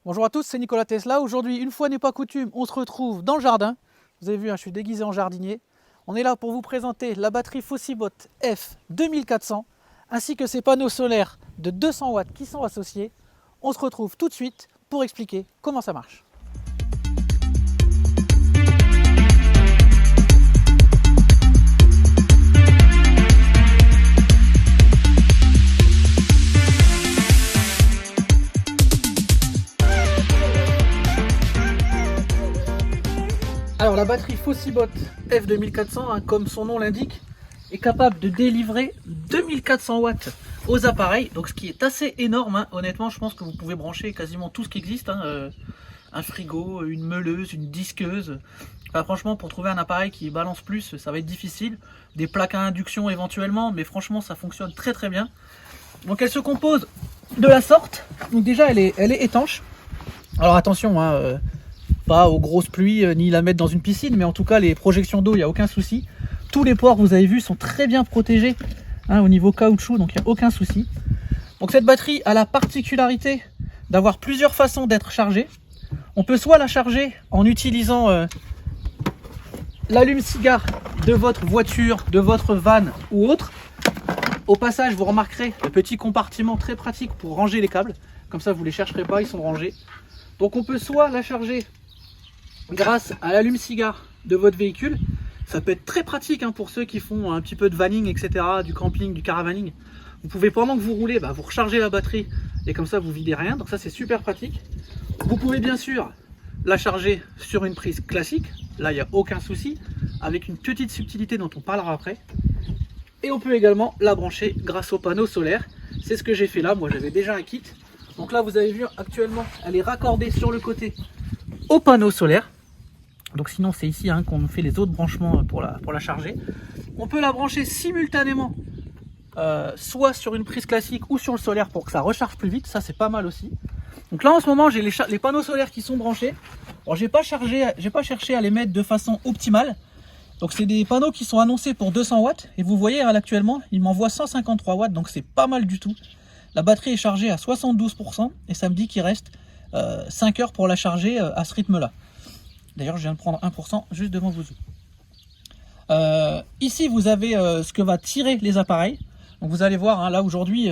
Bonjour à tous, c'est Nikola Tesla. Aujourd'hui, une fois n'est pas coutume, on se retrouve dans le jardin. Vous avez vu, je suis déguisé en jardinier. On est là pour vous présenter la batterie Fossibot F 2400 ainsi que ses panneaux solaires de 200 watts qui sont associés. On se retrouve tout de suite pour expliquer comment ça marche. Alors la batterie Fossibot F 2400, comme son nom l'indique, est capable de délivrer 2400 watts aux appareils, donc ce qui est assez énorme. Honnêtement, je pense que vous pouvez brancher quasiment tout ce qui existe, un frigo, une meuleuse, une disqueuse. Enfin, franchement, pour trouver un appareil qui balance plus, ça va être difficile. Des plaques à induction éventuellement, mais franchement, ça fonctionne très très bien. Donc elle se compose de la sorte. Donc déjà, elle est étanche. Alors attention, pas aux grosses pluies ni la mettre dans une piscine, mais en tout cas les projections d'eau, il n'y a aucun souci. Tous les ports, vous avez vu, sont très bien protégés au niveau caoutchouc, donc il n'y a aucun souci. Donc cette batterie a la particularité d'avoir plusieurs façons d'être chargée. On peut soit la charger en utilisant l'allume-cigare de votre voiture, de votre van ou autre. Au passage, vous remarquerez le petit compartiment très pratique pour ranger les câbles. Comme ça, vous ne les chercherez pas, ils sont rangés. Donc on peut soit la charger grâce à l'allume-cigare de votre véhicule. Ça peut être très pratique pour ceux qui font un petit peu de vanning, etc., du camping, du caravaning. Vous pouvez, pendant que vous roulez, vous rechargez la batterie et comme ça vous videz rien, donc ça c'est super pratique. Vous pouvez bien sûr la charger sur une prise classique, là il n'y a aucun souci, avec une petite subtilité dont on parlera après. Et on peut également la brancher grâce au panneau solaire. C'est ce que j'ai fait là, moi j'avais déjà un kit. Donc là vous avez vu actuellement elle est raccordée sur le côté au panneau solaire. Donc sinon c'est ici qu'on fait les autres branchements pour la charger. On peut la brancher simultanément soit sur une prise classique ou sur le solaire pour que ça recharge plus vite, ça c'est pas mal aussi. Donc là en ce moment j'ai les panneaux solaires qui sont branchés. Alors j'ai pas cherché à les mettre de façon optimale. Donc c'est des panneaux qui sont annoncés pour 200 watts et vous voyez actuellement il m'envoie 153 watts, donc c'est pas mal du tout. La batterie est chargée à 72% et ça me dit qu'il reste 5 heures pour la charger à ce rythme là. D'ailleurs, je viens de prendre 1% juste devant vos yeux. Ici, vous avez ce que va tirer les appareils. Donc vous allez voir, là aujourd'hui,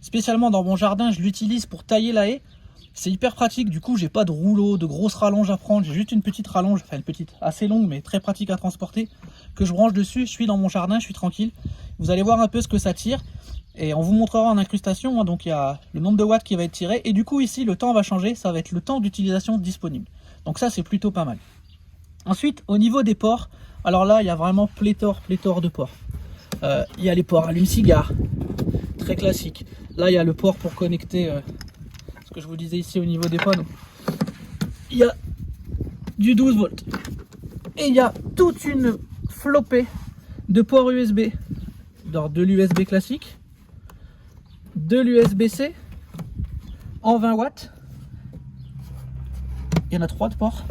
spécialement dans mon jardin, je l'utilise pour tailler la haie. C'est hyper pratique, du coup, j'ai pas de rouleau, de grosses rallonges à prendre. J'ai juste une petite rallonge, enfin une petite, assez longue, mais très pratique à transporter, que je branche dessus. Je suis dans mon jardin, je suis tranquille. Vous allez voir un peu ce que ça tire. Et on vous montrera en incrustation, donc il y a le nombre de watts qui va être tiré. Et du coup, ici, le temps va changer, ça va être le temps d'utilisation disponible. Donc ça c'est plutôt pas mal. Ensuite au niveau des ports, alors là il y a vraiment pléthore de ports. Il y a les ports allume-cigare, très classique. Là il y a le port pour connecter ce que je vous disais ici au niveau des panneaux. Il y a du 12 volts. Et il y a toute une flopée de ports USB. De l'USB classique, de l'USB-C en 20 watts. Il y en a 3 de ports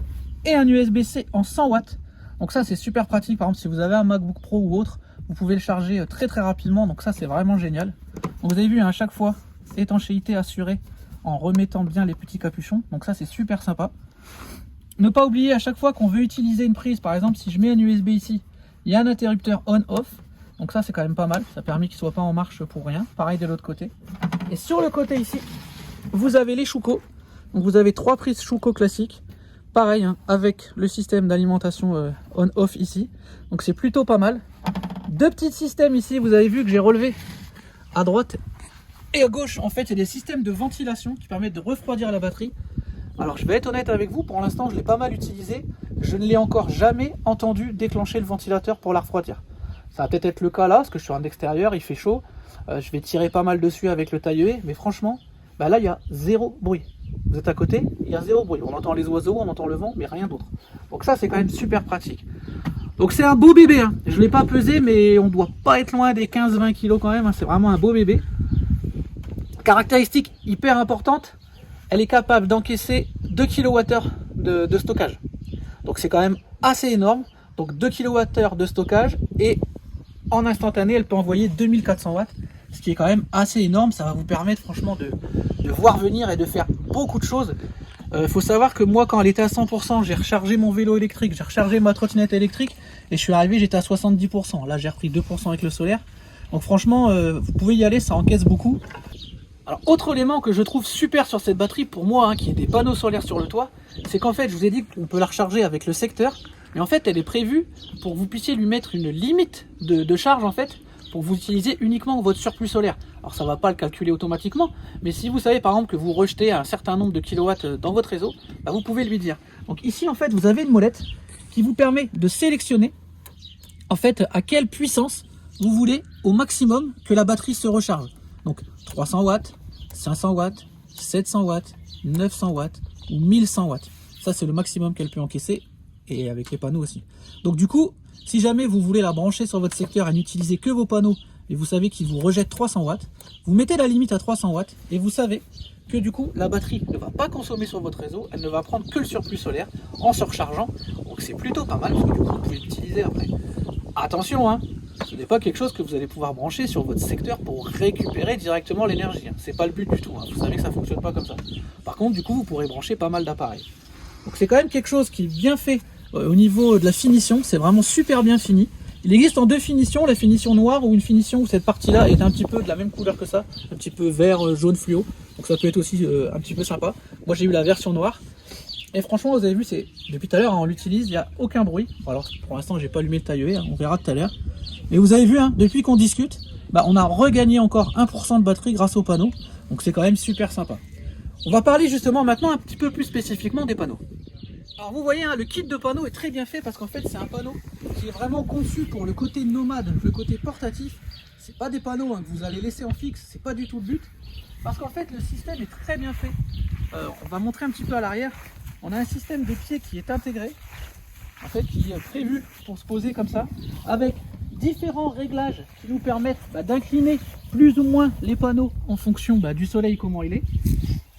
et un USB-C en 100 watts. Donc ça c'est super pratique. Par exemple si vous avez un MacBook Pro ou autre, vous pouvez le charger très rapidement. Donc ça c'est vraiment génial. Donc vous avez vu à chaque fois étanchéité assurée en remettant bien les petits capuchons. Donc ça c'est super sympa. Ne pas oublier à chaque fois qu'on veut utiliser une prise, par exemple si je mets un USB ici, il y a un interrupteur on-off. Donc ça c'est quand même pas mal. Ça permet qu'il ne soit pas en marche pour rien. Pareil de l'autre côté. Et sur le côté ici, vous avez les Schuko. Donc vous avez 3 prises Schuko classiques, pareil avec le système d'alimentation on-off ici, donc c'est plutôt pas mal. 2 petits systèmes ici, vous avez vu que j'ai relevé à droite et à gauche. En fait il y a des systèmes de ventilation qui permettent de refroidir la batterie. Alors je vais être honnête avec vous, pour l'instant je l'ai pas mal utilisé, je ne l'ai encore jamais entendu déclencher le ventilateur pour la refroidir. Ça va peut-être être le cas là, parce que je suis en extérieur, il fait chaud, je vais tirer pas mal dessus avec le taille-haie, mais franchement là il y a zéro bruit. Vous êtes à côté, il y a zéro bruit. On entend les oiseaux, on entend le vent, mais rien d'autre. Donc ça, c'est quand même super pratique. Donc c'est un beau bébé. Je ne l'ai pas pesé, mais on ne doit pas être loin des 15-20 kg quand même. C'est vraiment un beau bébé. Caractéristique hyper importante, elle est capable d'encaisser 2 kWh de stockage. Donc c'est quand même assez énorme. Donc 2 kWh de stockage et en instantané, elle peut envoyer 2400 watts. Ce qui est quand même assez énorme. Ça va vous permettre franchement de voir venir et de faire beaucoup de choses. Faut savoir que moi, quand elle était à 100%, j'ai rechargé mon vélo électrique, j'ai rechargé ma trottinette électrique et je suis arrivé, j'étais à 70%. Là, j'ai repris 2% avec le solaire. Donc franchement, vous pouvez y aller, ça encaisse beaucoup. Alors, autre élément que je trouve super sur cette batterie, pour moi, qui est des panneaux solaires sur le toit, c'est qu'en fait, je vous ai dit qu'on peut la recharger avec le secteur, mais en fait, elle est prévue pour que vous puissiez lui mettre une limite de charge, en fait, pour que vous utilisez uniquement votre surplus solaire. Alors, ça ne va pas le calculer automatiquement, mais si vous savez, par exemple, que vous rejetez un certain nombre de kilowatts dans votre réseau, bah, vous pouvez lui dire. Donc ici, en fait, vous avez une molette qui vous permet de sélectionner, en fait, à quelle puissance vous voulez au maximum que la batterie se recharge. Donc, 300 watts, 500 watts, 700 watts, 900 watts ou 1100 watts. Ça, c'est le maximum qu'elle peut encaisser et avec les panneaux aussi. Donc du coup, si jamais vous voulez la brancher sur votre secteur et n'utiliser que vos panneaux et vous savez qu'ils vous rejettent 300 watts, vous mettez la limite à 300 watts et vous savez que du coup, la batterie ne va pas consommer sur votre réseau, elle ne va prendre que le surplus solaire en se rechargeant. Donc c'est plutôt pas mal parce que du coup, vous pouvez l'utiliser après. Attention, hein, ce n'est pas quelque chose que vous allez pouvoir brancher sur votre secteur pour récupérer directement l'énergie. C'est pas le but du tout. Vous savez que ça ne fonctionne pas comme ça. Par contre, du coup, vous pourrez brancher pas mal d'appareils. Donc c'est quand même quelque chose qui est bien fait au niveau de la finition. C'est vraiment super bien fini. Il existe en deux finitions, la finition noire ou une finition où cette partie-là est un petit peu de la même couleur que ça, un petit peu vert, jaune fluo. Donc ça peut être aussi un petit peu sympa. Moi j'ai eu la version noire. Et franchement, vous avez vu, c'est depuis tout à l'heure, on l'utilise, il n'y a aucun bruit. Alors pour l'instant, j'ai pas allumé le taille-E, on verra tout à l'heure. Mais vous avez vu, depuis qu'on discute, on a regagné encore 1% de batterie grâce aux panneaux. Donc c'est quand même super sympa. On va parler justement maintenant un petit peu plus spécifiquement des panneaux. Alors vous voyez, le kit de panneaux est très bien fait parce qu'en fait c'est un panneau qui est vraiment conçu pour le côté nomade, le côté portatif. C'est pas des panneaux que vous allez laisser en fixe, c'est pas du tout le but. Parce qu'en fait le système est très bien fait. On va montrer un petit peu à l'arrière. On a un système de pieds qui est intégré, en fait qui est prévu pour se poser comme ça, avec différents réglages qui nous permettent d'incliner plus ou moins les panneaux en fonction du soleil, comment il est.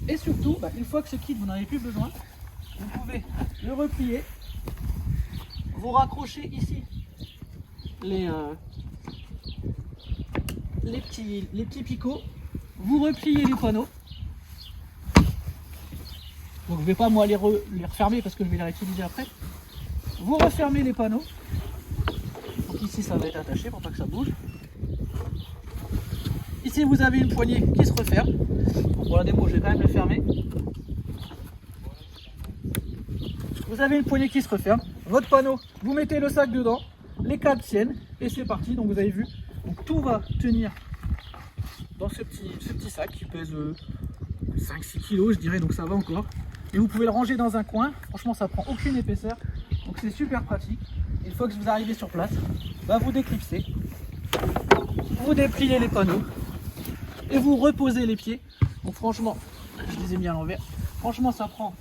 Et surtout, une fois que ce kit vous n'en avez plus besoin, vous pouvez le replier, vous raccrochez ici les petits picots, vous repliez les panneaux. Donc je ne vais pas moi les refermer parce que je vais les réutiliser après. Vous refermez les panneaux. Donc ici ça va être attaché pour pas que ça bouge. Ici vous avez une poignée qui se referme. Donc pour la démo je vais quand même le fermer. Vous avez une poignée qui se referme. Votre panneau, vous mettez le sac dedans, les câbles tiennent et c'est parti. Donc vous avez vu, donc tout va tenir dans ce petit sac qui pèse 5-6 kg je dirais, donc ça va encore. Et vous pouvez le ranger dans un coin, franchement ça prend aucune épaisseur, donc c'est super pratique. Une fois que vous arrivez sur place, vous déclipsez, vous dépliez les panneaux et vous reposez les pieds. Donc franchement, je les ai mis à l'envers, franchement ça prend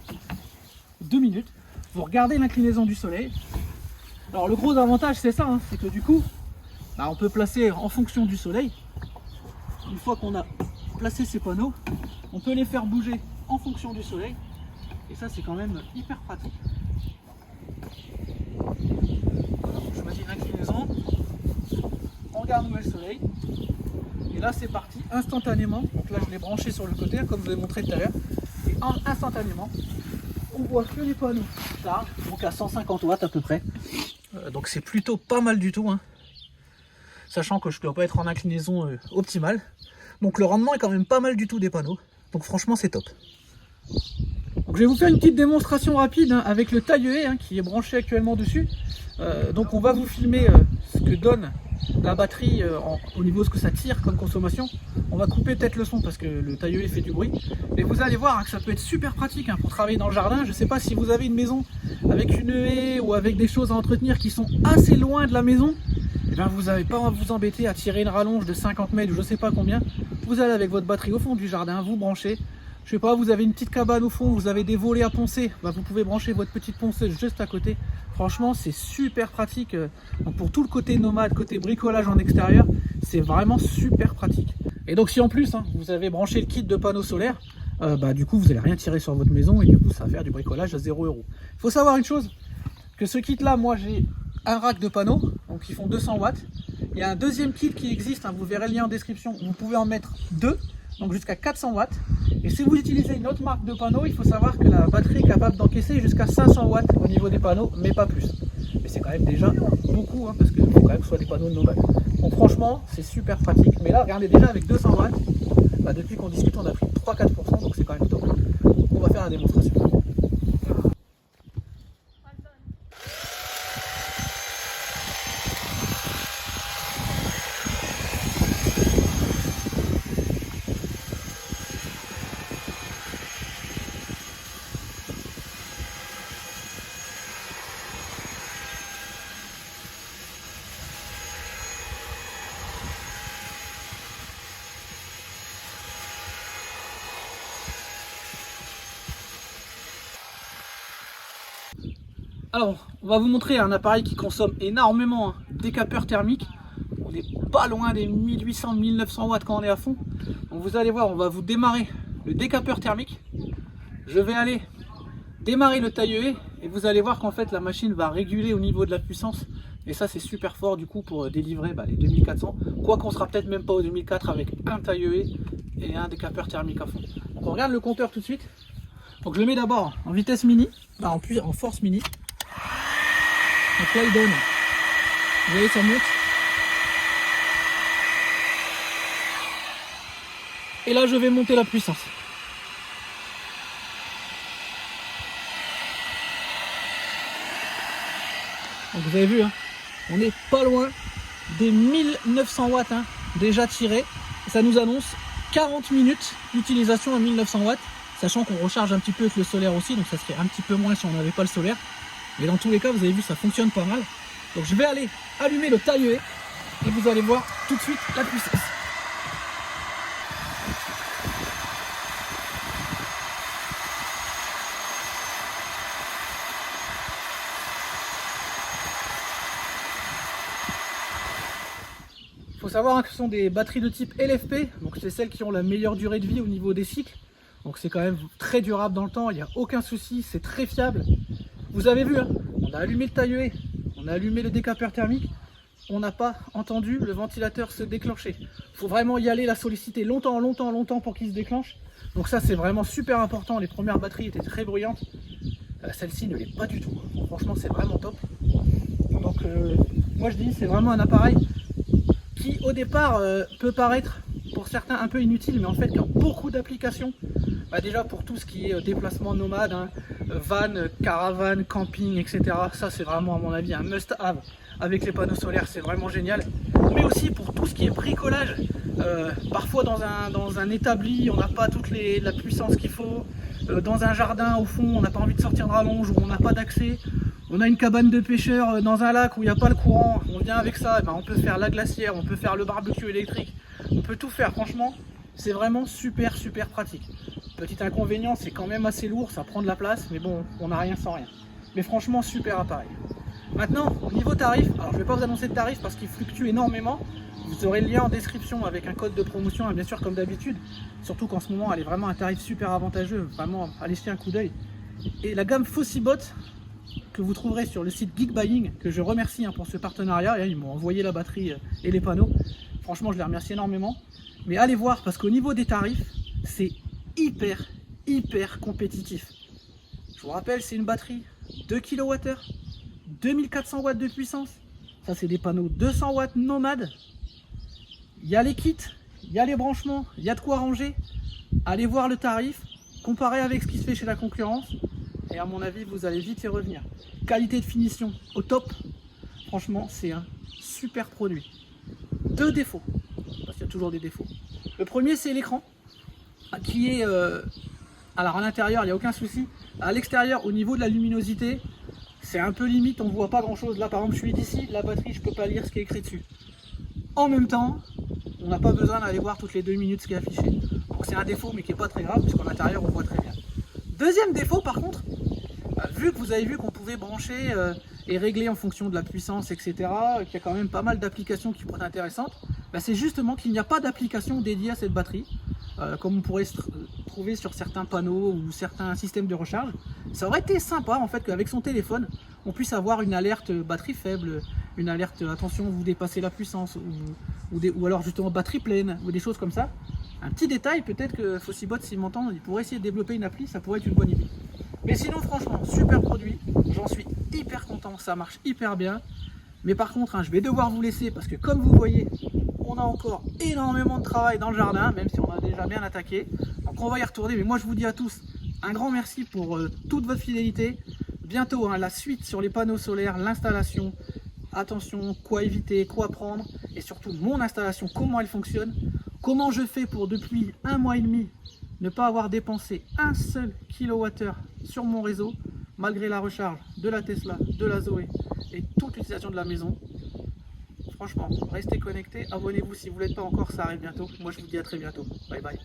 2 minutes. Vous regardez l'inclinaison du soleil. Alors le gros avantage c'est ça, c'est que du coup, on peut placer en fonction du soleil. Une fois qu'on a placé ces panneaux, on peut les faire bouger en fonction du soleil. Et ça c'est quand même hyper pratique. Alors, on choisit l'inclinaison, on regarde où est le soleil. Et là c'est parti instantanément. Donc là je l'ai branché sur le côté comme je vous ai montré tout à l'heure. Et instantanément, on voit que les panneaux chargent, donc à 150 watts à peu près. Donc c'est plutôt pas mal du tout. Sachant que je ne dois pas être en inclinaison optimale. Donc le rendement est quand même pas mal du tout des panneaux. Donc franchement c'est top. Donc, je vais vous faire une petite démonstration rapide avec le taille-E qui est branché actuellement dessus. Donc on va vous filmer ce que donne la batterie au niveau de ce que ça tire comme consommation. On va couper peut-être le son parce que le taille-E fait du bruit. Mais vous allez voir que ça peut être super pratique pour travailler dans le jardin. Je ne sais pas si vous avez une maison avec une haie ou avec des choses à entretenir qui sont assez loin de la maison. Vous n'avez pas à vous embêter à tirer une rallonge de 50 mètres ou je ne sais pas combien. Vous allez avec votre batterie au fond du jardin, vous branchez. Je sais pas, vous avez une petite cabane au fond, vous avez des volets à poncer, vous pouvez brancher votre petite ponceuse juste à côté. Franchement, c'est super pratique. Donc pour tout le côté nomade, côté bricolage en extérieur, c'est vraiment super pratique. Et donc si en plus vous avez branché le kit de panneaux solaires, du coup vous n'allez rien tirer sur votre maison et du coup ça va faire du bricolage à 0 €. Il faut savoir une chose, que ce kit là, moi j'ai un rack de panneaux, donc qui font 200 watts. Il y a un deuxième kit qui existe, vous verrez le lien en description, vous pouvez en mettre 2, donc jusqu'à 400 watts. Et si vous utilisez une autre marque de panneau, il faut savoir que la batterie est capable d'encaisser jusqu'à 500 watts au niveau des panneaux, mais pas plus. Mais c'est quand même déjà beaucoup, hein, parce qu'il faut quand même que ce soit des panneaux de nomade. Donc franchement, c'est super pratique. Mais là, regardez, déjà avec 200 watts, bah, depuis qu'on discute, on a pris 3-4%, donc c'est quand même top. On va faire la démonstration. Alors, on va vous montrer un appareil qui consomme énormément, hein, décapeur thermique. On n'est pas loin des 1800-1900 watts quand on est à fond. Donc vous allez voir, on va vous démarrer le décapeur thermique. Je vais aller démarrer le taille-haie et vous allez voir qu'en fait la machine va réguler au niveau de la puissance. Et ça c'est super fort du coup pour délivrer les 2400. Quoi qu'on sera peut-être même pas au 2004 avec un taille-haie et un décapeur thermique à fond. Donc on regarde le compteur tout de suite. Donc je le mets d'abord en vitesse mini, en force mini. Donc là il donne, vous voyez ça monte. Et là je vais monter la puissance. Donc vous avez vu, hein, on n'est pas loin des 1900 watts hein, déjà tirés. Ça nous annonce 40 minutes d'utilisation à 1900 watts, sachant qu'on recharge un petit peu avec le solaire aussi, donc ça serait un petit peu moins si on n'avait pas le solaire. Mais dans tous les cas, vous avez vu, ça fonctionne pas mal. Donc je vais aller allumer le taille-haie et vous allez voir tout de suite la puissance. Il faut savoir que ce sont des batteries de type LFP, donc c'est celles qui ont la meilleure durée de vie au niveau des cycles. Donc c'est quand même très durable dans le temps, il n'y a aucun souci, c'est très fiable. Vous avez vu, hein, on a allumé le taille-haie, on a allumé le décapeur thermique, on n'a pas entendu le ventilateur se déclencher. Il faut vraiment y aller, la solliciter longtemps pour qu'il se déclenche. Donc ça c'est vraiment super important, les premières batteries étaient très bruyantes. Celle-ci ne l'est pas du tout, franchement c'est vraiment top. Donc moi je dis c'est vraiment un appareil qui au départ peut paraître pour certains un peu inutile, mais en fait il y a beaucoup d'applications. Déjà pour tout ce qui est déplacement nomade, hein, van, caravane, camping, etc. Ça c'est vraiment à mon avis un must-have. Avec les panneaux solaires c'est vraiment génial. Mais aussi pour tout ce qui est bricolage. Parfois dans un établi on n'a pas toute la puissance qu'il faut. Dans un jardin au fond on n'a pas envie de sortir de rallonge ou on n'a pas d'accès. On a une cabane de pêcheurs dans un lac où il n'y a pas le courant. On vient avec ça, on peut faire la glacière, on peut faire le barbecue électrique. On peut tout faire, franchement c'est vraiment super pratique. Petit inconvénient, c'est quand même assez lourd, ça prend de la place, mais bon, on n'a rien sans rien. Mais franchement, super appareil. Maintenant, au niveau tarif, alors je ne vais pas vous annoncer de tarif parce qu'il fluctue énormément. Vous aurez le lien en description avec un code de promotion, hein, bien sûr comme d'habitude. Surtout qu'en ce moment, elle est vraiment un tarif super avantageux, vraiment, allez jeter un coup d'œil. Et la gamme Fossibot, que vous trouverez sur le site Geekbuying, que je remercie hein, pour ce partenariat, ils m'ont envoyé la batterie et les panneaux. Franchement, je les remercie énormément. Mais allez voir, parce qu'au niveau des tarifs, c'est hyper compétitif. Je vous rappelle, c'est une batterie 2 kWh, 2400 watts de puissance. Ça, c'est des panneaux 200 watts nomades. Il y a les kits, il y a les branchements, il y a de quoi ranger. Allez voir le tarif, comparez avec ce qui se fait chez la concurrence. Et à mon avis, vous allez vite y revenir. Qualité de finition au top. Franchement, c'est un super produit. Deux défauts, parce qu'il y a toujours des défauts. Le premier, c'est l'écran, qui est... alors à l'intérieur, il n'y a aucun souci. À l'extérieur, au niveau de la luminosité, c'est un peu limite, on ne voit pas grand-chose. Là, par exemple, je suis d'ici, la batterie, je ne peux pas lire ce qui est écrit dessus. En même temps, on n'a pas besoin d'aller voir toutes les 2 minutes ce qui est affiché. Donc c'est un défaut, mais qui n'est pas très grave, puisqu'en intérieur, on voit très bien. Deuxième défaut, par contre, vu que vous avez vu qu'on pouvait brancher et régler en fonction de la puissance, etc., qu'il y a quand même pas mal d'applications qui pourraient être intéressantes, c'est justement qu'il n'y a pas d'application dédiée à cette batterie, comme on pourrait se trouver sur certains panneaux ou certains systèmes de recharge. Ça aurait été sympa en fait qu'avec son téléphone, on puisse avoir une alerte batterie faible, une alerte attention vous dépassez la puissance, ou alors justement batterie pleine, ou des choses comme ça. Un petit détail, peut-être que Fossibot, s'il m'entend, il pourrait essayer de développer une appli, ça pourrait être une bonne idée. Mais sinon, franchement, super produit, j'en suis hyper content, ça marche hyper bien. Mais par contre, hein, je vais devoir vous laisser parce que comme vous voyez, on a encore énormément de travail dans le jardin, même si on a déjà bien attaqué. Donc on va y retourner, mais moi je vous dis à tous un grand merci pour toute votre fidélité. Bientôt, hein, la suite sur les panneaux solaires, l'installation, attention, quoi éviter, quoi prendre, et surtout mon installation, comment elle fonctionne, comment je fais pour depuis 1 mois et demi ne pas avoir dépensé un seul kilowattheure sur mon réseau, malgré la recharge de la Tesla, de la Zoé et toute l'utilisation de la maison. Franchement, restez connectés, abonnez-vous si vous ne l'êtes pas encore, ça arrive bientôt. Moi je vous dis à très bientôt. Bye bye.